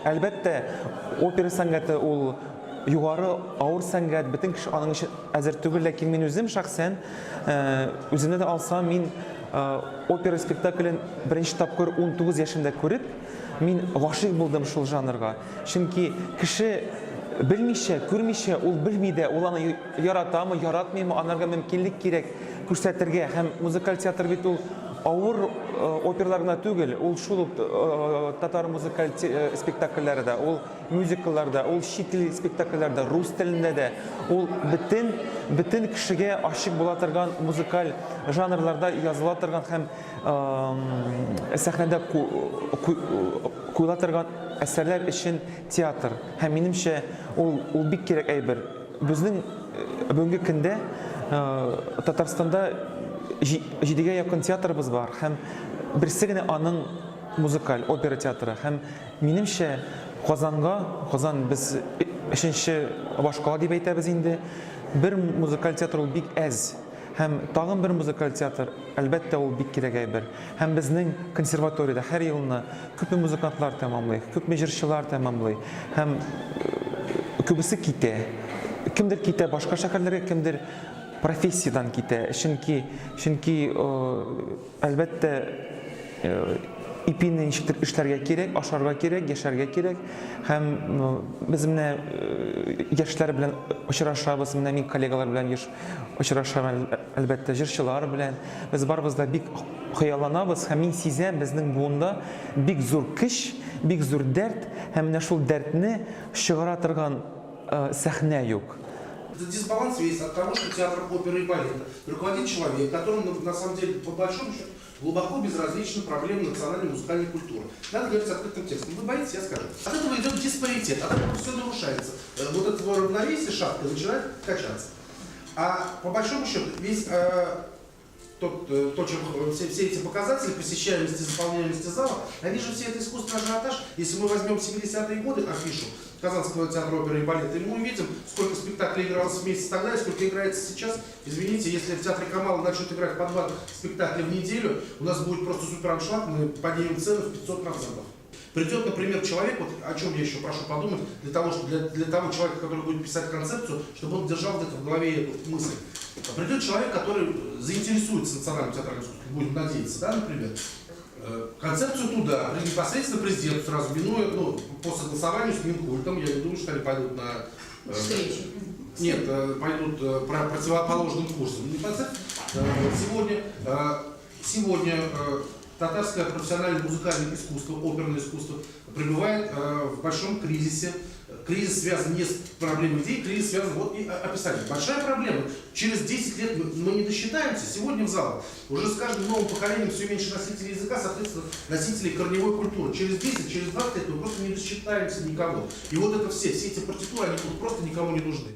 Әлбәттә, опера сәнгате ул югары авыр сәнгать, бөтен кеше аның өчен әзер түгел, ләкин мин үзем шәхсән үземне дә алсам, мин опера спектаклен беренче тапкыр 19 яшымда күреп, мин гашыйк булдым шул жанрга. Чөнки кеше белмичә, күрмичә, ул белми дә, ул аны яратамы, яратмыймы, анарга мөмкинлек кирәк күрсәтергә. Һәм музыкаль театр бит ул авыр оперларына түгел, ул шул татар музыкаль спектакльләрдә, ул мюзиклларда, ул чит ил спектакльләрдә, рус телендә дә, ул бөтен кешегә ачык була торган музыкаль жанрларда языла торган һәм сәхнәдә куела торган әсәрләр өчен театр. Һәм минемчә, ул бик кирәк әйбер. Безнең бүгенге көндә Татарстанда 7-гә якын театрыбыз бар һәм берсе генә аның музыкаль опера театры. Һәм минемчә, Казан без 3нче башкала дип әйтәбез инде. Бер музыкаль театр ул бик әз. Һәм тагын бер музыкаль театр, әлбәттә, ул бик кирәк әйбер. Һәм безнең консерваториядә һәр елны күпме музыкантлар тәмамлый, күпме җырчылар тәмамлый. Һәм күбесе китә. Кемдер китә башка шәһәрләргә, кемдер профессиядан китә. Чөнки әлбәттә ипине ничектер эшләргә кирәк, ашарга кирәк, яшәргә кирәк. Һәм без менә яшьләр белән очрашабыз, менә мин коллегалар белән очрашам, әлбәттә, җырчылар белән. Без барыбыз да бик хыялланабыз һәм мин сизәм, безнең буында бик зур көч, бик зур дәрт, һәм менә шул дәртне чыгара торган сәхнә юк. Этот дисбаланс весь от того, что театр оперы и балета руководит человек, которому на самом деле по большому счету глубоко безразличны проблемы национальной музыкальной культуры. Надо говорить открытым текстом. Вы боитесь, я скажу. От этого идет диспаритет, от этого все нарушается. Вот это равновесие шахты начинает качаться. А по большому счету весь все эти показатели посещаемости, заполняемости зала, они же все это искусственный ажиотаж. Если мы возьмем 70-е годы афишу Казанского театра оперы и балета, и мы увидим, сколько спектаклей игралось в месяц тогда и сколько играется сейчас. Извините, если в театре Камала начнут играть по 2 спектакля в неделю, у нас будет просто супер аншлаг, мы поднимем цены в 500%. Придет, например, человек, вот о чем я еще прошу подумать, для того человека, который будет писать концепцию, чтобы он держал где-то в голове эту мысль. Придет человек, который заинтересуется национальным театральным искусством, будем надеяться, да, например, концепцию туда, непосредственно президенту сразу, минуя, по согласованию с Минкультом, я не думаю, что они пойдут на встречу. Нет, пойдут противоположным курсом. Сегодня татарское профессиональное музыкальное искусство, оперное искусство пребывает в большом кризисе. Кризис связан не с проблемой идей, кризис связан, вот и описание. Большая проблема. Через 10 лет мы не досчитаемся. Сегодня в залах уже с каждым новым поколением все меньше носителей языка, соответственно, носителей корневой культуры. Через 10, через 20 лет мы просто не досчитаемся никого. И вот это все эти партитуры, они просто никому не нужны.